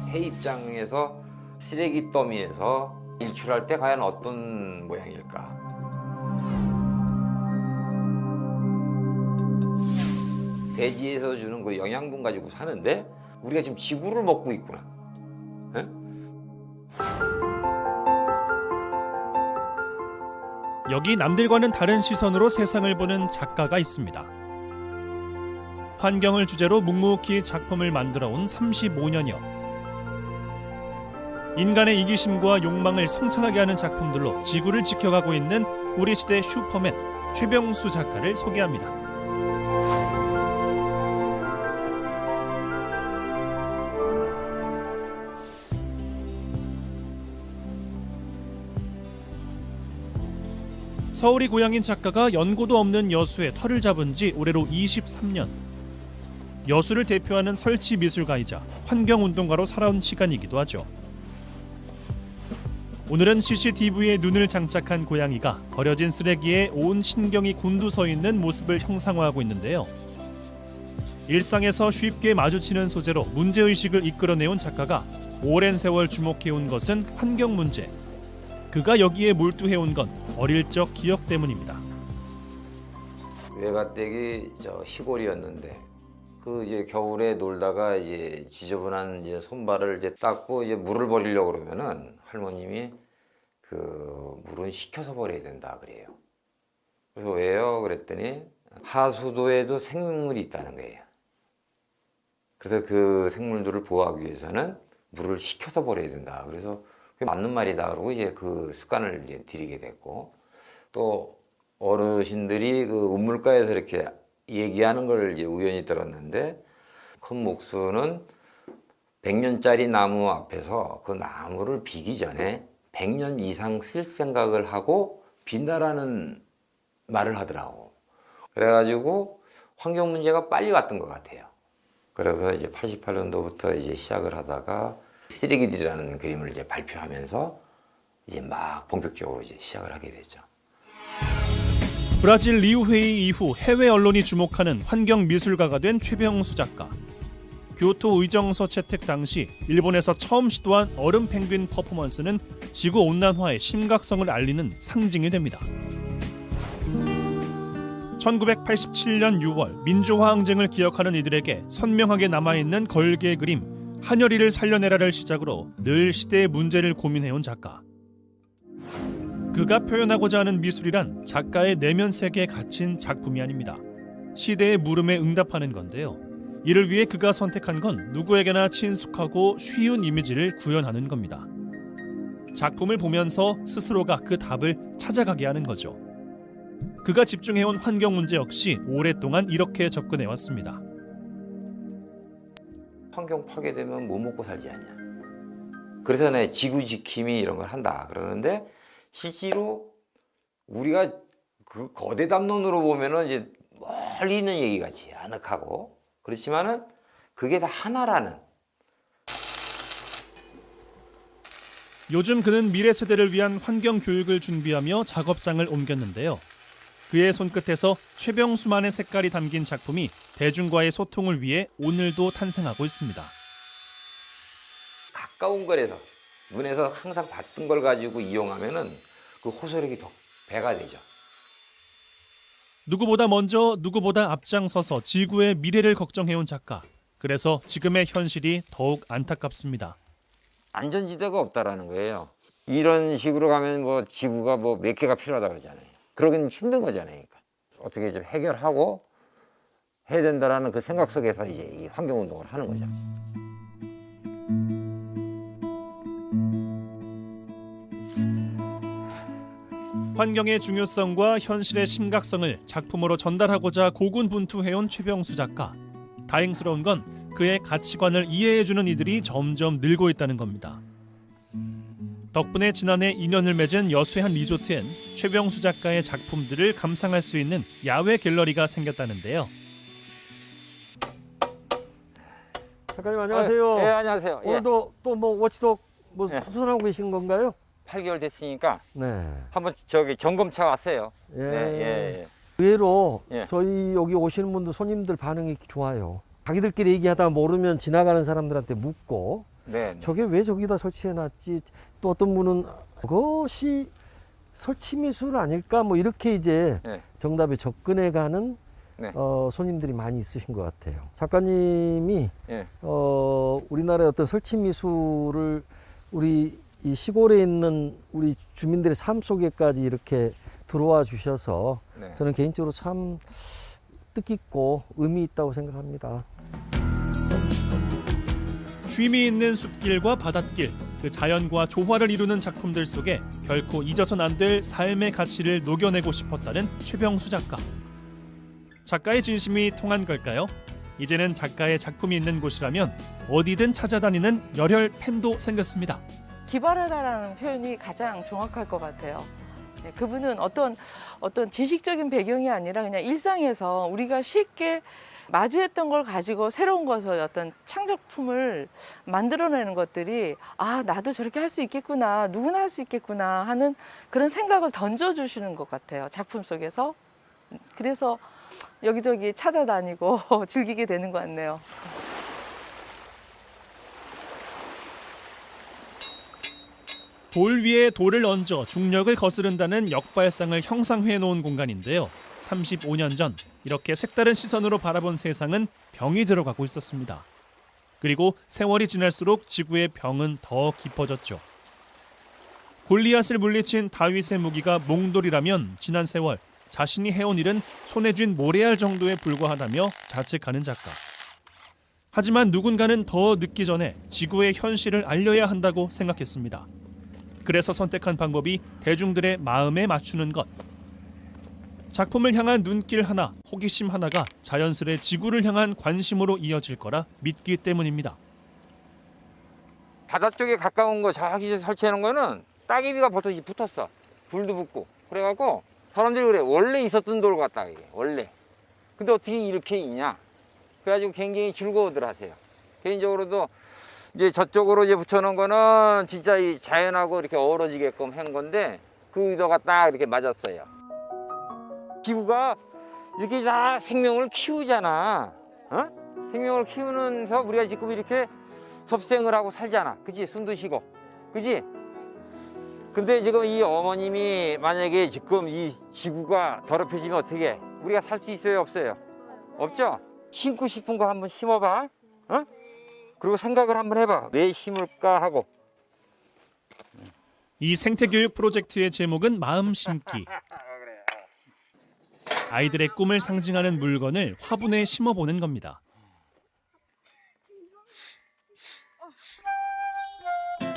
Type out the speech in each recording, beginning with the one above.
해 입장에서 쓰레기 더미에서 일출할 때 과연 어떤 모양일까? 대지에서 주는 그 영양분 가지고 사는데 우리가 지금 지구를 먹고 있구나. 에? 여기 남들과는 다른 시선으로 세상을 보는 작가가 있습니다. 환경을 주제로 묵묵히 작품을 만들어 온 35년여. 인간의 이기심과 욕망을 성찰하게 하는 작품들로 지구를 지켜가고 있는 우리 시대 슈퍼맨 최병수 작가를 소개합니다. 서울이 고향인 작가가 연고도 없는 여수에 터를 잡은 지 올해로 23년. 여수를 대표하는 설치 미술가이자 환경운동가로 살아온 시간이기도 하죠. 오늘은 CCTV에 눈을 장착한 고양이가 버려진 쓰레기에 온 신경이 곤두서 있는 모습을 형상화하고 있는데요. 일상에서 쉽게 마주치는 소재로 문제의식을 이끌어내온 작가가 오랜 세월 주목해온 것은 환경 문제. 그가 여기에 몰두해온 건 어릴 적 기억 때문입니다. 외가댁이 시골이었는데 그 이제 겨울에 놀다가 이제 지저분한 이제 손발을 이제 닦고 이제 물을 버리려고 그러면은 할머님이 그 물은 식혀서 버려야 된다 그래요. 그래서 왜요? 그랬더니 하수도에도 생물이 있다는 거예요. 그래서 그 생물들을 보호하기 위해서는 물을 식혀서 버려야 된다. 그래서 그게 맞는 말이다. 그러고 이제 그 습관을 이제 들이게 됐고, 또 어르신들이 그 우물가에서 이렇게 얘기하는 걸 이제 우연히 들었는데, 큰 목수는 100년짜리 나무 앞에서 그 나무를 비기 전에 100년 이상 쓸 생각을 하고 빈다라는 말을 하더라고. 그래가지고 환경 문제가 빨리 왔던 것 같아요. 그래서 이제 88년도부터 이제 시작을 하다가 쓰레기들이라는 그림을 이제 발표하면서 이제 막 본격적으로 이제 시작을 하게 됐죠. 브라질 리우 회의 이후 해외 언론이 주목하는 환경 미술가가 된 최병수 작가. 교토 의정서 채택 당시 일본에서 처음 시도한 얼음 펭귄 퍼포먼스는 지구 온난화의 심각성을 알리는 상징이 됩니다. 1987년 6월 민주화항쟁을 기억하는 이들에게 선명하게 남아있는 걸개 그림 한여리를 살려내라를 시작으로 늘 시대의 문제를 고민해온 작가. 그가 표현하고자 하는 미술이란 작가의 내면 세계에 갇힌 작품이 아닙니다. 시대의 물음에 응답하는 건데요. 이를 위해 그가 선택한 건 누구에게나 친숙하고 쉬운 이미지를 구현하는 겁니다. 작품을 보면서 스스로가 그 답을 찾아가게 하는 거죠. 그가 집중해온 환경 문제 역시 오랫동안 이렇게 접근해왔습니다. 환경 파괴되면 뭐 먹고 살지 않냐. 그래서 내 지구 지킴이 이런 걸 한다 그러는데 실제로 우리가 그 거대 담론으로 보면은 이제 멀리 있는 얘기 같이 아늑하고 그렇지만은 그게 다 하나라는. 요즘 그는 미래 세대를 위한 환경 교육을 준비하며 작업장을 옮겼는데요. 그의 손끝에서 최병수만의 색깔이 담긴 작품이 대중과의 소통을 위해 오늘도 탄생하고 있습니다. 가까운 거에서 눈에서 항상 봤던 걸 가지고 이용하면은 그 호소력이 더 배가 되죠. 누구보다 먼저 누구보다 앞장서서 지구의 미래를 걱정해온 작가. 그래서 지금의 현실이 더욱 안타깝습니다. 안전지대가 없다라는 거예요. 이런 식으로 가면 뭐 지구가 뭐 몇 개가 필요하다 그러잖아요. 그러기는 힘든 거잖아요. 그러니까. 어떻게 좀 해결하고 해야 된다라는 그 생각 속에서 이제 이 환경 운동을 하는 거죠. 환경의 중요성과 현실의 심각성을 작품으로 전달하고자 고군분투해온 최병수 작가. 다행스러운 건 그의 가치관을 이해해주는 이들이 점점 늘고 있다는 겁니다. 덕분에 지난해 인연을 맺은 여수의 한 리조트엔 최병수 작가의 작품들을 감상할 수 있는 야외 갤러리가 생겼다는데요. 작가님 안녕하세요. 네, 안녕하세요. 오늘도 또 뭐 워치독 뭐 예. 수선하고 계신 건가요? 8개월 됐으니까 네. 한번 저기 점검차 왔어요. 예. 예. 의외로 예. 저희 여기 오시는 분들 손님들 반응이 좋아요. 자기들끼리 얘기하다 모르면 지나가는 사람들한테 묻고 네. 저게 왜 저기다 설치해놨지? 또 어떤 분은 그것이 설치 미술 아닐까? 뭐 이렇게 이제 네. 정답에 접근해가는 네. 손님들이 많이 있으신 것 같아요. 작가님이 예. 우리나라의 어떤 설치 미술을 우리 이 시골에 있는 우리 주민들의 삶 속에까지 이렇게 들어와 주셔서 네. 저는 개인적으로 참 뜻깊고 의미 있다고 생각합니다. 쉼이 있는 숲길과 바닷길, 그 자연과 조화를 이루는 작품들 속에 결코 잊어선 안 될 삶의 가치를 녹여내고 싶었다는 최병수 작가. 작가의 진심이 통한 걸까요? 이제는 작가의 작품이 있는 곳이라면 어디든 찾아다니는 열혈 팬도 생겼습니다. 기발하다라는 표현이 가장 정확할 것 같아요. 네, 그분은 어떤 지식적인 배경이 아니라 그냥 일상에서 우리가 쉽게 마주했던 걸 가지고 새로운 것을 어떤 창작품을 만들어내는 것들이 아, 나도 저렇게 할 수 있겠구나, 누구나 할 수 있겠구나 하는 그런 생각을 던져주시는 것 같아요. 작품 속에서. 그래서 여기저기 찾아다니고 즐기게 되는 것 같네요. 돌 위에 돌을 얹어 중력을 거스른다는 역발상을 형상화해 놓은 공간인데요. 35년 전 이렇게 색다른 시선으로 바라본 세상은 병이 들어가고 있었습니다. 그리고 세월이 지날수록 지구의 병은 더 깊어졌죠. 골리앗을 물리친 다윗의 무기가 몽돌이라면 지난 세월 자신이 해온 일은 손에 쥔 모래알 정도에 불과하다며 자책하는 작가. 하지만 누군가는 더 늦기 전에 지구의 현실을 알려야 한다고 생각했습니다. 그래서 선택한 방법이 대중들의 마음에 맞추는 것. 작품을 향한 눈길 하나, 호기심 하나가 자연스레 지구를 향한 관심으로 이어질 거라 믿기 때문입니다. 바다 쪽에 가까운 거 저기 설치해놓은 거는 따개비가 보통 붙었어. 불도 붙고. 그래갖고 사람들이 그래. 원래 있었던 돌 같다. 이게 원래. 근데 어떻게 이렇게 있냐. 그래가지고 굉장히 즐거워들 하세요. 개인적으로도 이제 저쪽으로 이제 붙여놓은 거는 진짜 이 자연하고 이렇게 어우러지게끔 한 건데 그 의도가 딱 이렇게 맞았어요. 지구가 이렇게 다 생명을 키우잖아. 어? 생명을 키우면서 우리가 지금 이렇게 접생을 하고 살잖아. 그치? 숨도 쉬고. 그치? 근데 지금 이 어머님이 만약에 지금 이 지구가 더럽혀지면 어떻게 해? 우리가 살 수 있어요? 없어요? 없죠? 심고 싶은 거 한번 심어봐. 어? 그리고 생각을 한번 해봐. 왜 심을까 하고. 이 생태교육 프로젝트의 제목은 마음 심기. 아이들의 꿈을 상징하는 물건을 화분에 심어보는 겁니다.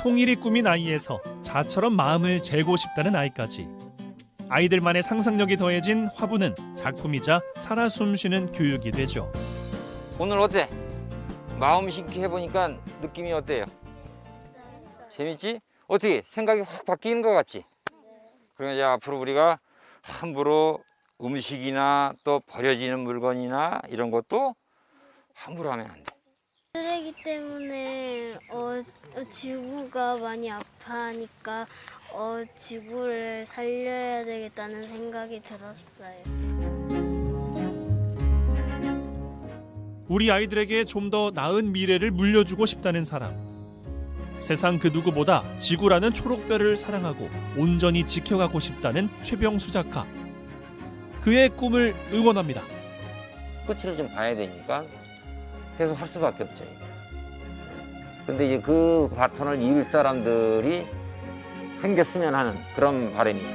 통일이 꿈인 아이에서 자처럼 마음을 재고 싶다는 아이까지. 아이들만의 상상력이 더해진 화분은 작품이자 살아 숨쉬는 교육이 되죠. 오늘 어때? 마음 심기 해보니까 느낌이 어때요? 재밌지? 어떻게 생각이 확 바뀌는 것 같지? 그러니까 이제 앞으로 우리가 함부로 음식이나 또 버려지는 물건이나 이런 것도 함부로 하면 안 돼. 쓰레기 때문에 지구가 많이 아파하니까 지구를 살려야 되겠다는 생각이 들었어요. 우리 아이들에게 좀 더 나은 미래를 물려주고 싶다는 사람. 세상 그 누구보다 지구라는 초록별을 사랑하고 온전히 지켜가고 싶다는 최병수 작가. 그의 꿈을 응원합니다. 끝을 좀 봐야 되니까 계속 할 수밖에 없죠. 근데 이제 그 바톤을 이을 사람들이 생겼으면 하는 그런 바람이죠.